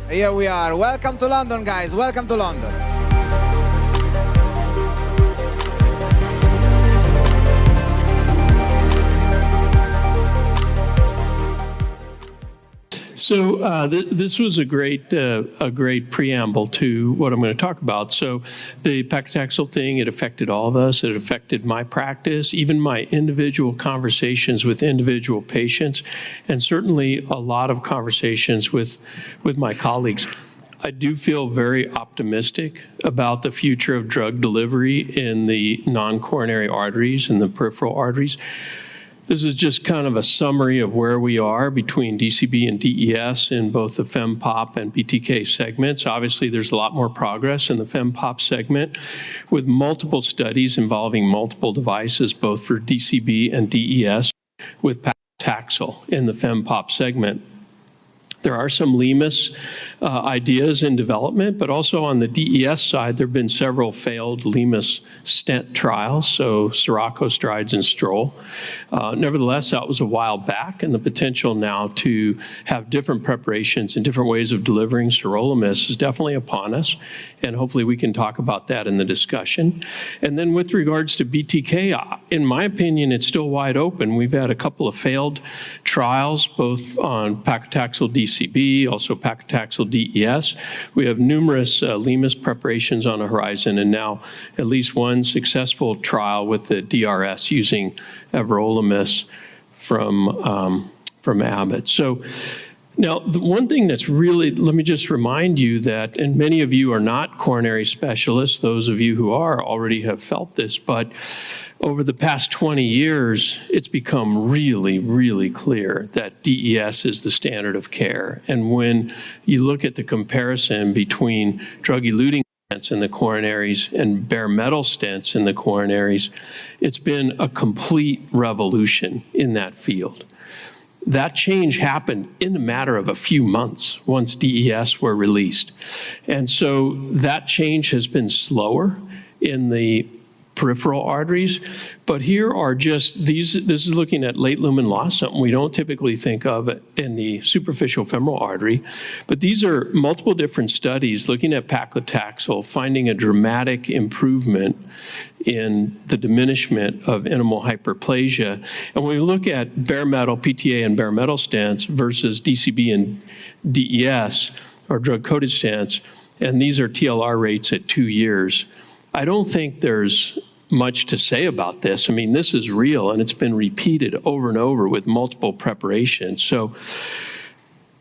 Here we are. Welcome to London, guys. Welcome to London. So this was a great preamble to what I'm going to talk about. So the Paclitaxel thing, it affected all of us. It affected my practice, even my individual conversations with individual patients, and certainly a lot of conversations with my colleagues. I do feel very optimistic about the future of drug delivery in the non-coronary arteries and the peripheral arteries. This is just kind of a summary of where we are between DCB and DES in both the FEMPOP and BTK segments. Obviously, there's a lot more progress in the FEMPOP segment with multiple studies involving multiple devices, both for DCB and DES, with Paclitaxel in the FEMPOP segment. There are some LEMAS ideas in development, but also on the DES side, there have been several failed LEMAS stent trials, so Sirocco, Strides, and Stroll. Nevertheless, that was a while back, and the potential now to have different preparations and different ways of delivering sirolimus is definitely upon us, and hopefully we can talk about that in the discussion. And then with regards to BTK, in my opinion, it's still wide open. We've had a couple of failed trials, both on Paclitaxel DCB, also Paclitaxel DES. We have numerous LEMAS preparations on the horizon, and now at least one successful trial with the DRS using everolimus from Abbott. So now, the one thing that's really, let me just remind you that, and many of you are not coronary specialists, those of you who are already have felt this, but over the past 20 years, it's become really, really clear that DES is the standard of care. And when you look at the comparison between drug-eluting stents in the coronaries and bare metal stents in the coronaries, it's been a complete revolution in that field. That change happened in a matter of a few months once DES were released. And so that change has been slower in the peripheral arteries, but here are just these, this is looking at late lumen loss, something we don't typically think of in the superficial femoral artery, but these are multiple different studies looking at Paclitaxel, finding a dramatic improvement in the diminishment of intimal hyperplasia. And when we look at bare metal, PTA and bare metal stents versus DCB and DES, or drug-coated stents, and these are TLR rates at 2 years, I don't think there's much to say about this. I mean, this is real, and it's been repeated over and over with multiple preparations. So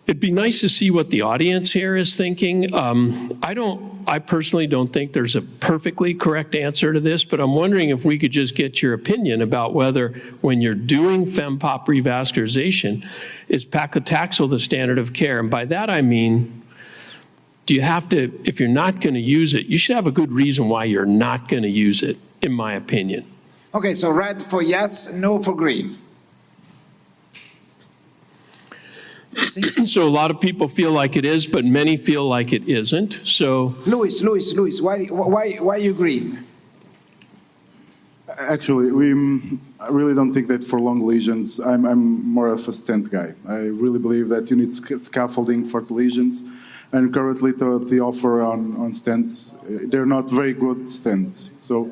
it'd be nice to see what the audience here is thinking. I personally don't think there's a perfectly correct answer to this, but I'm wondering if we could just get your opinion about whether, when you're doing FEMPOP revascularization, is Paclitaxel the standard of care? And by that I mean, do you have to, if you're not going to use it, you should have a good reason why you're not going to use it, in my opinion. Okay, so red for yes, no for green. So a lot of people feel like it is, but many feel like it isn't. So, Luis, why you green? Actually, I really don't think that for long lesions, I'm more of a stent guy. I really believe that you need scaffolding for the lesions. And currently, the offer on stents, they're not very good stents. So,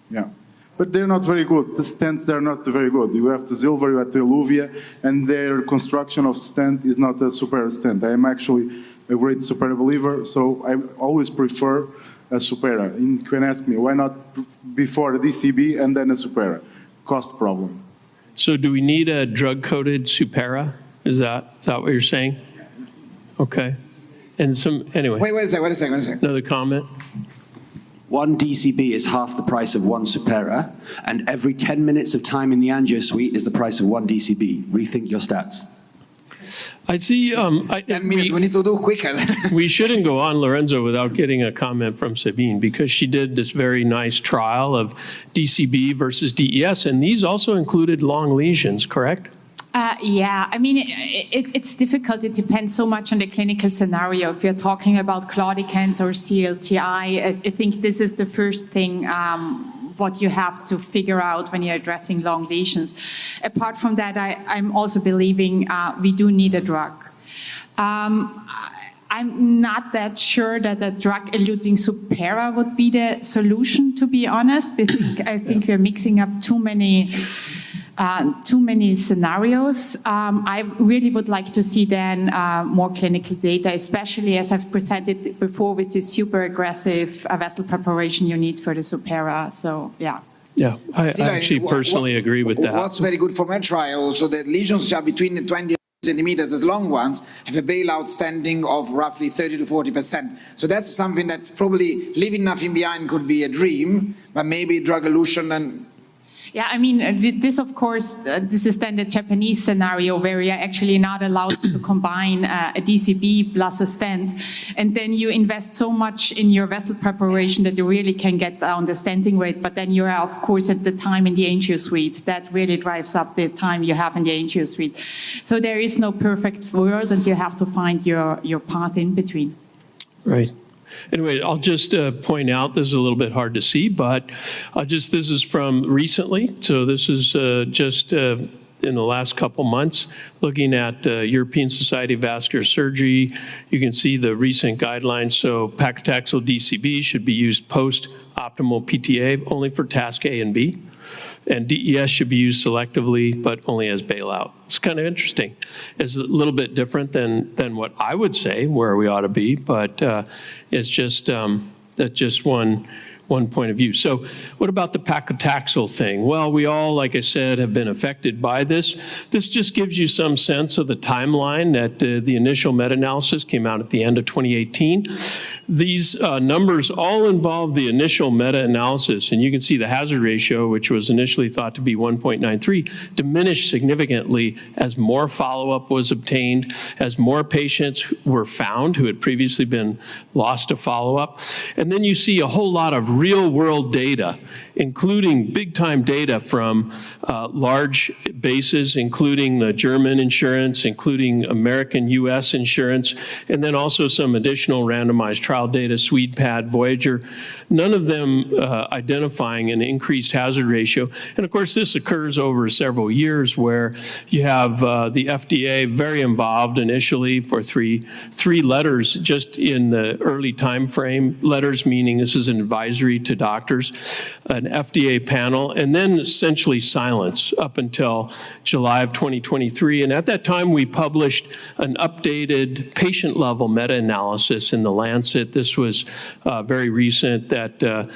yeah. But they're not very good. The stents, they're not very good. You have the Silver, you have the Illuvia, and their construction of stent is not a Supera stent. I am actually a great Supera believer, so I always prefer a Supera. And you can ask me, why not before a DCB and then a Supera? Cost problem. So do we need a drug-coated Supera? Is that what you're saying? Okay. And anyway. Wait a second. Another comment? One DCB is half the price of one Supera, and every 10 minutes of time in the angio suite is the price of one DCB. Rethink your stats. I see. 10 minutes, we need to do quicker. We shouldn't go on, Lorenzo, without getting a comment from Sabine, because she did this very nice trial of DCB versus DES, and these also included long lesions, correct? Yeah, I mean, it's difficult. It depends so much on the clinical scenario. If you're talking about claudicants or CLTI, I think this is the first thing what you have to figure out when you're addressing long lesions. Apart from that, I'm also believing we do need a drug. I'm not that sure that a drug-eluting Supera would be the solution, to be honest. I think we're mixing up too many scenarios. I really would like to see then more clinical data, especially as I've presented before with this super aggressive vessel preparation you need for the Supera. So, yeah. Yeah, I Still, actually personally agree with that. What's very good for my trial, so that lesions which are between the 20 centimeters as long ones have a bailout standing of roughly 30 to 40%. So that's something that probably leaving nothing behind could be a dream, but maybe drug elution and... Yeah, I mean, this, of course, this is then the Japanese scenario where you're actually not allowed to combine a DCB plus a stent. And then you invest so much in your vessel preparation that you really can get down the stenting rate. But then you're, of course, at the time in the angio suite. That really drives up the time you have in the angio suite. So there is no perfect world, and you have to find your path in between. Right. Anyway, I'll just point out, this is a little bit hard to see, but this is from recently. So this is just in the last couple months, looking at European Society of Vascular Surgery. You can see the recent guidelines. So paclitaxel DCB should be used post-optimal PTA only for task A and B. And DES should be used selectively, but only as bailout. It's kind of interesting. It's a little bit different than what I would say where we ought to be, but it's just that's just one point of view. So what about the paclitaxel thing? Well, we all, like I said, have been affected by this. This just gives you some sense of the timeline that the initial meta-analysis came out at the end of 2018. These numbers all involve the initial meta-analysis, and you can see the hazard ratio, which was initially thought to be 1.93, diminished significantly as more follow-up was obtained, as more patients were found who had previously been lost to follow-up. And then you see a whole lot of real-world data, including big-time data from large bases, including the German insurance, including American U.S. insurance, and then also some additional randomized trial data, SwedePad, Voyager, none of them identifying an increased hazard ratio. And of course, this occurs over several years where you have the FDA very involved initially for three letters just in the early time frame. Letters meaning this is an advisory to doctors, an FDA panel, and then essentially silence up until July of 2023. And at that time, we published an updated patient-level meta-analysis in The Lancet. This was very recent that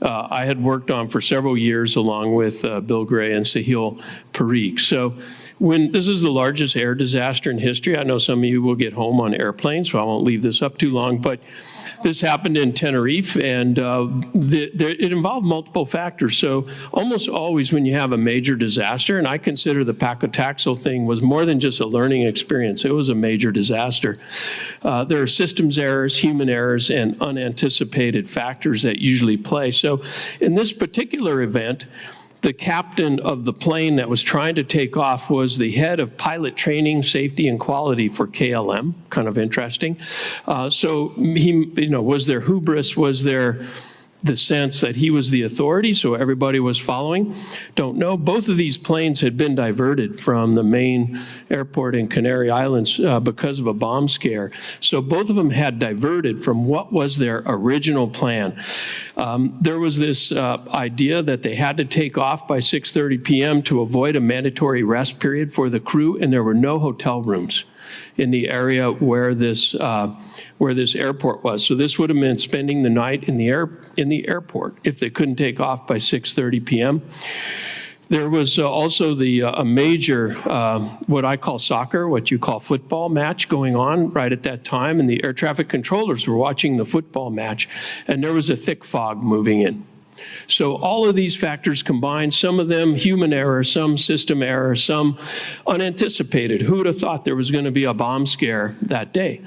I had worked on for several years along with Bill Gray and Sahil Parikh. So this is the largest air disaster in history. I know some of you will get home on airplanes, so I won't leave this up too long, but this happened in Tenerife, and it involved multiple factors. So almost always when you have a major disaster, and I consider the paclitaxel thing was more than just a learning experience. It was a major disaster. There are systems errors, human errors, and unanticipated factors that usually play. So in this particular event, the captain of the plane that was trying to take off was the head of pilot training, safety, and quality for KLM. Kind of interesting. So he, was there hubris? Was there the sense that he was the authority, so everybody was following? Don't know. Both of these planes had been diverted from the main airport in Canary Islands because of a bomb scare. So both of them had diverted from what was their original plan. There was this idea that they had to take off by 6:30 p.m. to avoid a mandatory rest period for the crew, and there were no hotel rooms in the area where this airport was. So this would have meant spending the night in the airport if they couldn't take off by 6:30 p.m. There was also a major, what I call soccer, what you call football match going on right at that time, and the air traffic controllers were watching the football match, and there was a thick fog moving in. So all of these factors combined, some of them human error, some system error, some unanticipated. Who would have thought there was going to be a bomb scare that day?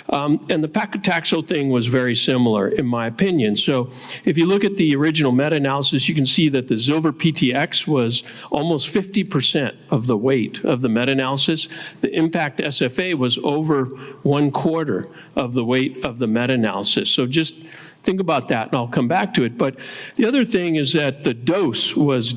And the paclitaxel thing was very similar, in my opinion. So if you look at the original meta-analysis, you can see that the Zilver PTX was almost 50% of the weight of the meta-analysis. The impact SFA was over 1/4 of the weight of the meta-analysis. So just think about that, and I'll come back to it. But the other thing is that the dose was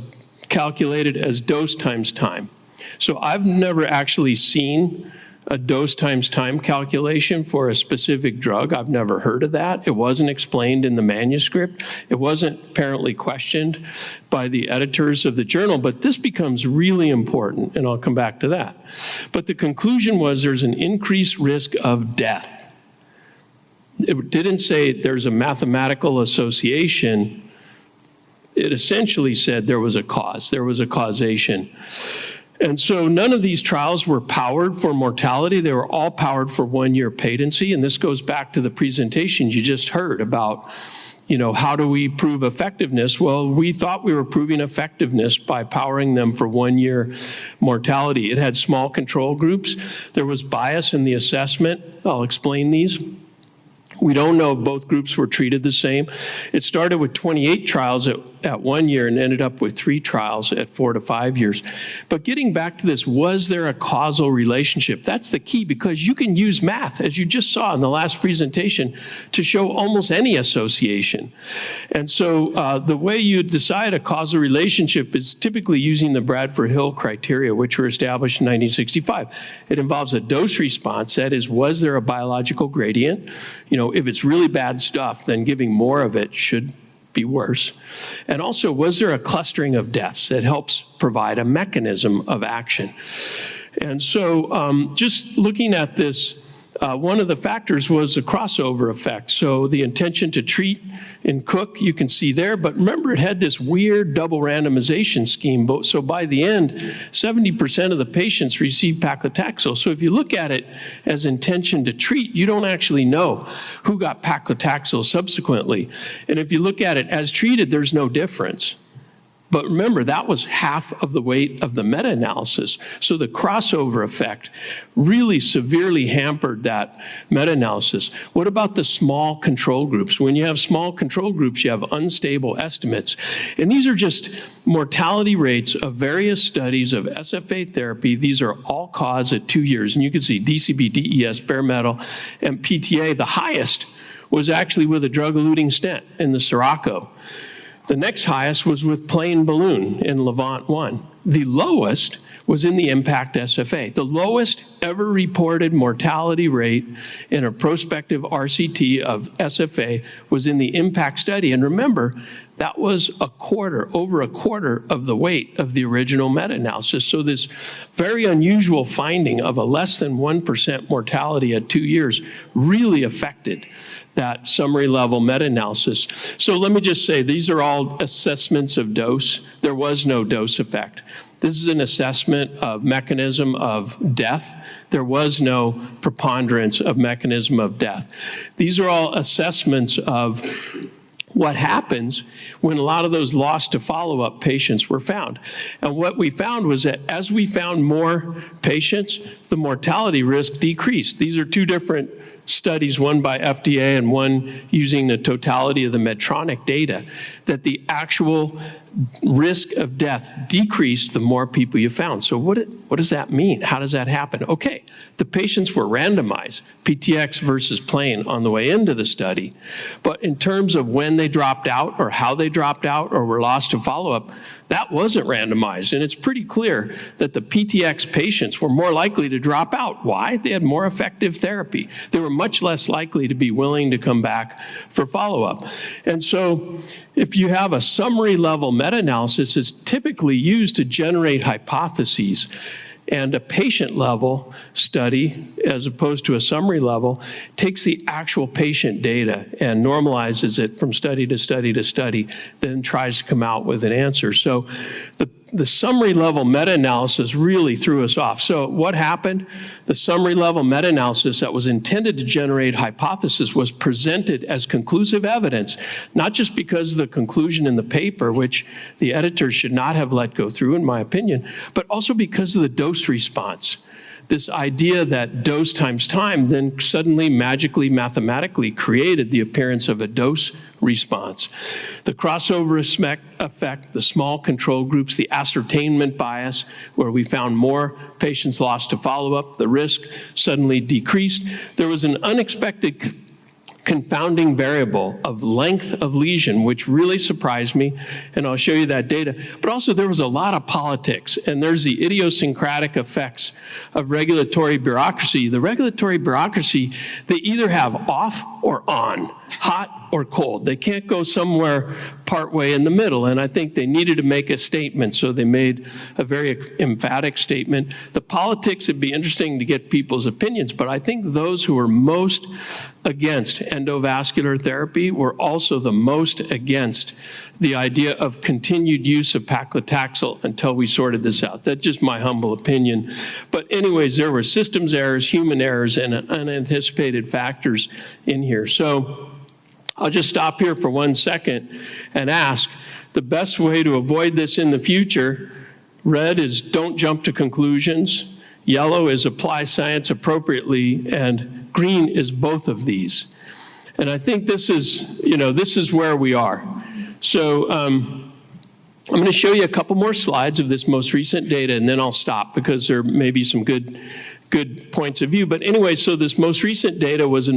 calculated as dose times time. So I've never actually seen a dose times time calculation for a specific drug. I've never heard of that. It wasn't explained in the manuscript. It wasn't apparently questioned by the editors of the journal, but this becomes really important, and I'll come back to that. But the conclusion was there's an increased risk of death. It didn't say there's a mathematical association. It essentially said there was a cause, there was a causation. And so none of these trials were powered for mortality. They were all powered for 1-year patency. And this goes back to the presentations you just heard about, how do we prove effectiveness? Well, we thought we were proving effectiveness by powering them for 1-year mortality. It had small control groups. There was bias in the assessment. I'll explain these. We don't know if both groups were treated the same. It started with 28 trials at 1 year and ended up with 3 trials at 4 to 5 years. But getting back to this, was there a causal relationship? That's the key, because you can use math, as you just saw in the last presentation, to show almost any association. And so the way you decide a causal relationship is typically using the Bradford-Hill criteria, which were established in 1965. It involves a dose response. That is, was there a biological gradient? If it's really bad stuff, then giving more of it should be worse. And also, was there a clustering of deaths that helps provide a mechanism of action? And so just looking at this, one of the factors was a crossover effect. So the intention to treat in Cook, you can see there, but remember it had this weird double randomization scheme. So by the end, 70% of the patients received Paclitaxel. So if you look at it as intention to treat, you don't actually know who got Paclitaxel subsequently. And if you look at it as treated, there's no difference. But remember, that was half of the weight of the meta-analysis. So the crossover effect really severely hampered that meta-analysis. What about the small control groups? When you have small control groups, you have unstable estimates. And these are just mortality rates of various studies of SFA therapy. These are all cause at 2 years. And you can see DCB, DES, bare metal, and PTA. The highest was actually with a drug-eluting stent in the Sirocco. The next highest was with plain balloon in Levant 1. The lowest was in the IMPACT SFA. The lowest ever reported mortality rate in a prospective RCT of SFA was in the IMPACT study. And remember, that was over a quarter of the weight of the original meta-analysis. So this very unusual finding of a less than 1% mortality at 2 years really affected that summary level meta-analysis. So let me just say, these are all assessments of dose. There was no dose effect. This is an assessment of mechanism of death. There was no preponderance of mechanism of death. These are all assessments of what happens when a lot of those lost to follow-up patients were found. And what we found was that as we found more patients, the mortality risk decreased. These are 2 different studies, one by FDA and one using the totality of the Medtronic data, that the actual risk of death decreased the more people you found. So what does that mean? How does that happen? Okay, the patients were randomized, PTX versus plain on the way into the study. But in terms of when they dropped out or how they dropped out or were lost to follow-up, that wasn't randomized. And it's pretty clear that the PTX patients were more likely to drop out. Why? They had more effective therapy. They were much less likely to be willing to come back for follow-up. And so if you have a summary level meta-analysis, it's typically used to generate hypotheses. And a patient level study, as opposed to a summary level, takes the actual patient data and normalizes it from study to study to study, then tries to come out with an answer. So the summary level meta-analysis really threw us off. So what happened? The summary level meta-analysis that was intended to generate hypothesis was presented as conclusive evidence, not just because of the conclusion in the paper, which the editors should not have let go through, in my opinion, but also because of the dose response. This idea that dose times time then suddenly magically, mathematically created the appearance of a dose response. The crossover effect, the small control groups, the ascertainment bias, where we found more patients lost to follow-up, the risk suddenly decreased. There was an unexpected confounding variable of length of lesion, which really surprised me, and I'll show you that data. But also there was a lot of politics, and there's the idiosyncratic effects of regulatory bureaucracy. The regulatory bureaucracy, they either have off or on, hot or cold. They can't go somewhere partway in the middle, and I think they needed to make a statement, so they made a very emphatic statement. The politics, it'd be interesting to get people's opinions, but I think those who were most against endovascular therapy were also the most against the idea of continued use of paclitaxel until we sorted this out. That's just my humble opinion. But anyways, there were systems errors, human errors, and unanticipated factors in here. So I'll just stop here for 1 second and ask, the best way to avoid this in the future, red is don't jump to conclusions, yellow is apply science appropriately, and green is both of these. And I think this is, this is where we are. So I'm going to show you a couple more slides of this most recent data, and then I'll stop because there may be some good points of view. But anyway, so this most recent data was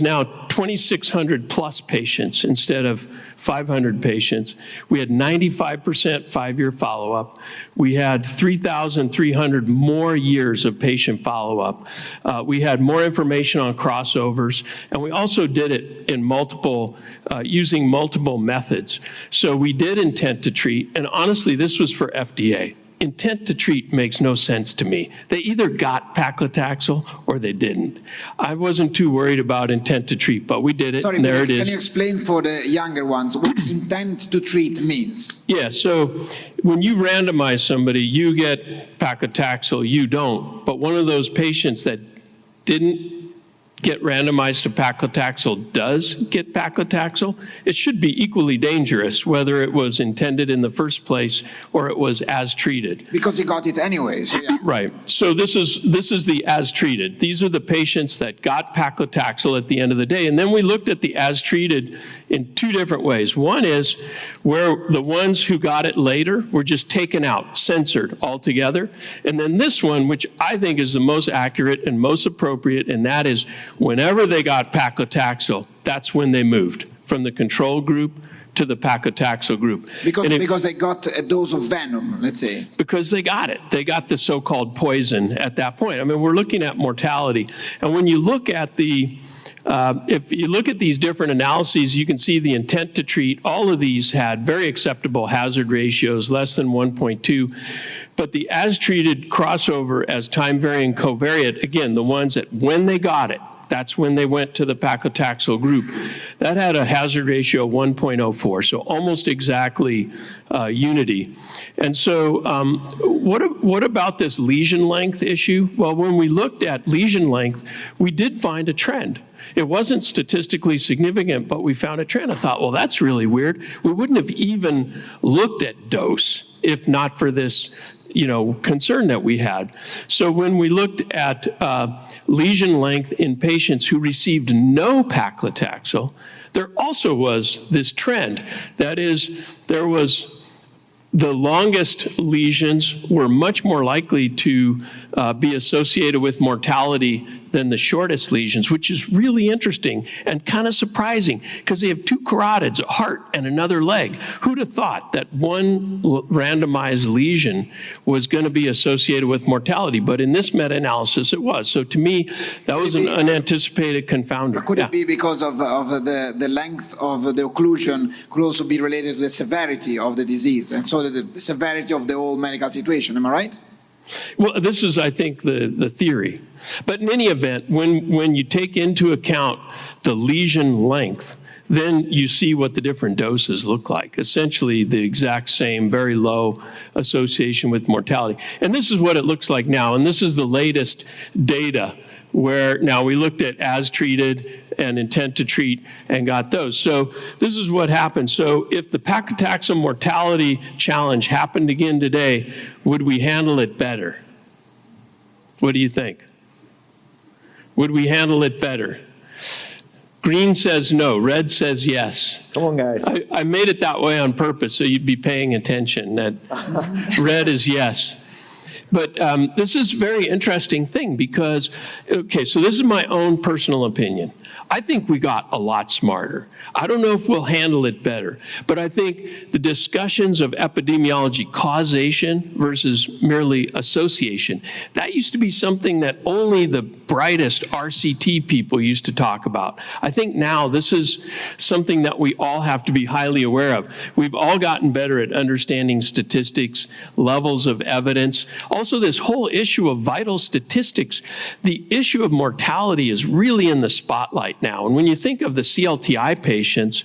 now 2,600 plus patients instead of 500 patients. We had 95% 5-year follow-up. We had 3,300 more years of patient follow-up. We had more information on crossovers, and we also did it in using multiple methods. So we did intent to treat, and honestly, this was for FDA. Intent to treat makes no sense to me. They either got paclitaxel or they didn't. I wasn't too worried about intent to treat, but we did it, Sorry, and there it is. Can you explain for the younger ones what intent to treat means? Yeah, so when you randomize somebody, you get paclitaxel, you don't. But one of those patients that didn't get randomized to paclitaxel does get paclitaxel, it should be equally dangerous, whether it was intended in the first place or it was as treated. Because he got it anyway, so yeah. Right. So this is the as treated. These are the patients that got paclitaxel at the end of the day. And then we looked at the as treated in 2 different ways. One is where the ones who got it later were just taken out, censored altogether. And then this one, which I think is the most accurate and most appropriate, and that is whenever they got paclitaxel, that's when they moved from the control group to the paclitaxel group. Because they got a dose of venom, let's say. Because they got it. They got the so-called poison at that point. I mean, we're looking at mortality. And when you look at if you look at these different analyses, you can see the intent to treat. All of these had very acceptable hazard ratios, less than 1.2. But the as treated crossover as time varying covariate, again, the ones that when they got it, that's when they went to the paclitaxel group. That had a hazard ratio of 1.04, so almost exactly unity. And so what about this lesion length issue? Well, when we looked at lesion length, we did find a trend. It wasn't statistically significant, but we found a trend. I thought, well, that's really weird. We wouldn't have even looked at dose if not for this concern that we had. So when we looked at lesion length in patients who received no paclitaxel, there also was this trend. That is, there was the longest lesions were much more likely to be associated with mortality than the shortest lesions, which is really interesting and kind of surprising because they have 2 carotids, a heart and another leg. Who'd have thought that one randomized lesion was going to be associated with mortality? But in this meta-analysis, it was. So to me, that was an unanticipated confounder. Could it be because of the length of the occlusion could also be related to the severity of the disease, and so the severity of the whole medical situation? Am I right? Well, this is, I think, the theory. But in any event, when you take into account the lesion length, then you see what the different doses look like. Essentially, the exact same, very low association with mortality. And this is what it looks like now. And this is the latest data where now we looked at as treated and intent to treat and got those. So this is what happened. So if the paclitaxel mortality challenge happened again today, would we handle it better? What do you think? Would we handle it better? Green says no, red says yes. Come on, guys. I made it that way on purpose so you'd be paying attention that red is yes. But this is a very interesting thing because, okay, so this is my own personal opinion. I think we got a lot smarter. I don't know if we'll handle it better, but I think the discussions of epidemiology causation versus merely association, that used to be something that only the brightest RCT people used to talk about. I think now this is something that we all have to be highly aware of. We've all gotten better at understanding statistics, levels of evidence. Also, this whole issue of vital statistics, the issue of mortality is really in the spotlight now. And when you think of the CLTI patients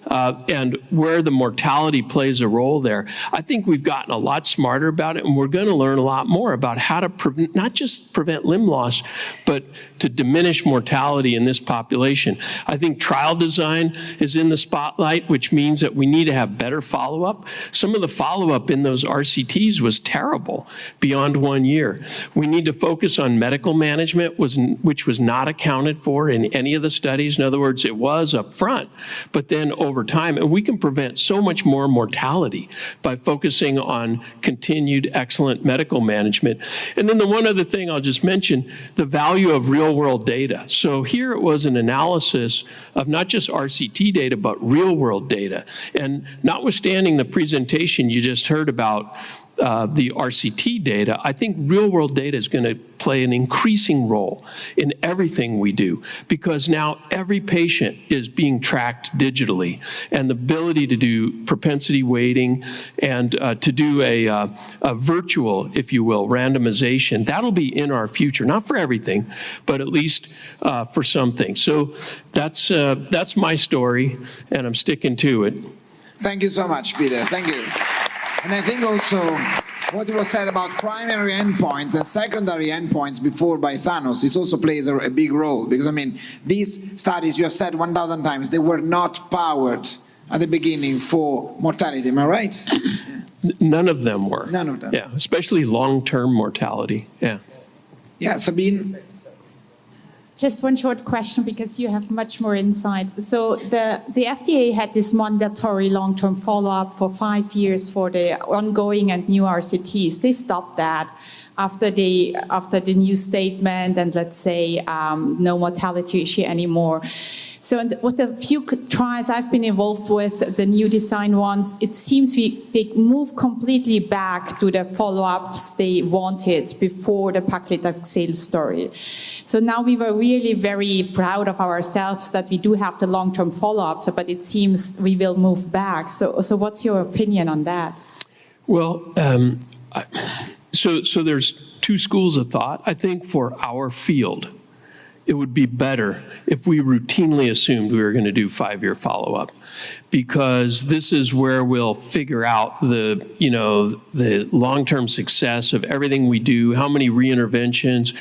and where the mortality plays a role there, I think we've gotten a lot smarter about it, and we're going to learn a lot more about how to not just prevent limb loss, but to diminish mortality in this population. I think trial design is in the spotlight, which means that we need to have better follow-up. Some of the follow-up in those RCTs was terrible, beyond 1 year. We need to focus on medical management, which was not accounted for in any of the studies. In other words, it was up front, but then over time, and we can prevent so much more mortality by focusing on continued excellent medical management. And then the one other thing I'll just mention, the value of real-world data. So here it was an analysis of not just RCT data, but real-world data. And notwithstanding the presentation you just heard about the RCT data, I think real-world data is going to play an increasing role in everything we do, because now every patient is being tracked digitally, and the ability to do propensity weighting and to do a virtual, if you will, randomization, that'll be in our future, not for everything, but at least for some things. So that's my story, and I'm sticking to it. Thank you so much, Peter. Thank you. And I think also what was said about primary endpoints and secondary endpoints before by Thanos, it also plays a big role. Because, I mean, these studies, you have said 1,000 times, they were not powered at the beginning for mortality. Am I right? None of them were. None of them. Yeah, especially long-term mortality. Yeah. Yeah, Sabine? Just one short question, because you have much more insights. So the FDA had this mandatory long-term follow-up for 5 years for the ongoing and new RCTs. They stopped that after the new statement and, let's say, no mortality issue anymore. So with the few trials I've been involved with, the new design ones, it seems they move completely back to the follow-ups they wanted before the Paclitaxel story. So now we were really very proud of ourselves that we do have the long-term follow-ups, but it seems we will move back. So what's your opinion on that? Well, so there's two schools of thought. I think for our field, it would be better if we routinely assumed we were going to do 5-year follow-up, because this is where we'll figure out the long-term success of everything we do, how many reinterventions,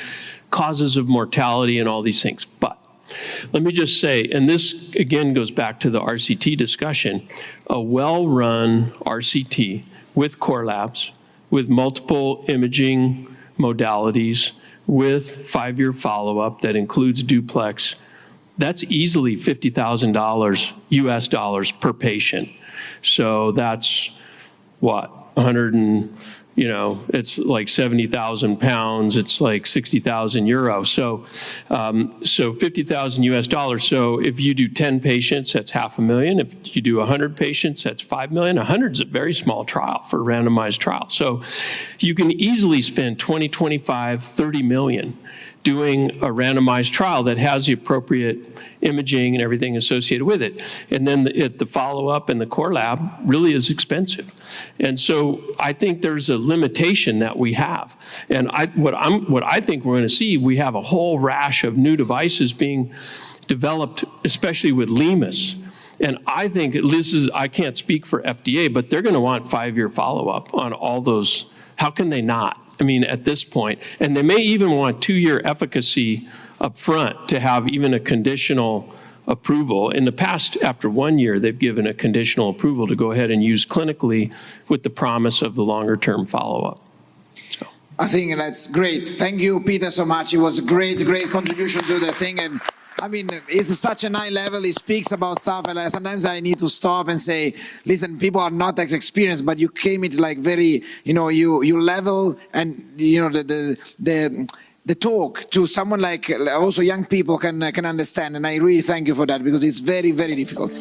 causes of mortality, and all these things. But let me just say, and this again goes back to the RCT discussion, a well-run RCT with core labs, with multiple imaging modalities, with 5-year follow-up that includes duplex, that's easily $50,000 US dollars per patient. So that's what, it's like 70,000 pounds, it's like 60,000 euros. So 50,000 US dollars. So if you do 10 patients, that's $500,000. If you do 100 patients, that's $5 million. 100 is a very small trial for a randomized trial. So you can easily spend 20, 25, 30 million doing a randomized trial that has the appropriate imaging and everything associated with it. And then the follow-up and the core lab really is expensive. And so I think there's a limitation that we have. And what I think we're going to see, we have a whole rash of new devices being developed, especially with LEMUS. And I think I can't speak for FDA, but they're going to want 5-year follow-up on all those. How can they not? I mean, at this point, and they may even want 2-year efficacy up front to have even a conditional approval. In the past, after 1 year, they've given a conditional approval to go ahead and use clinically with the promise of the longer-term follow-up. So I think that's great. Thank you, Peter, so much. It was a great contribution to the thing. And I mean, it's such a high level. He speaks about stuff, and sometimes I need to stop and say, listen, people are not as experienced, but you came into like very, you level, and the the talk to someone like also young people can understand. And I really thank you for that, because it's very, very difficult.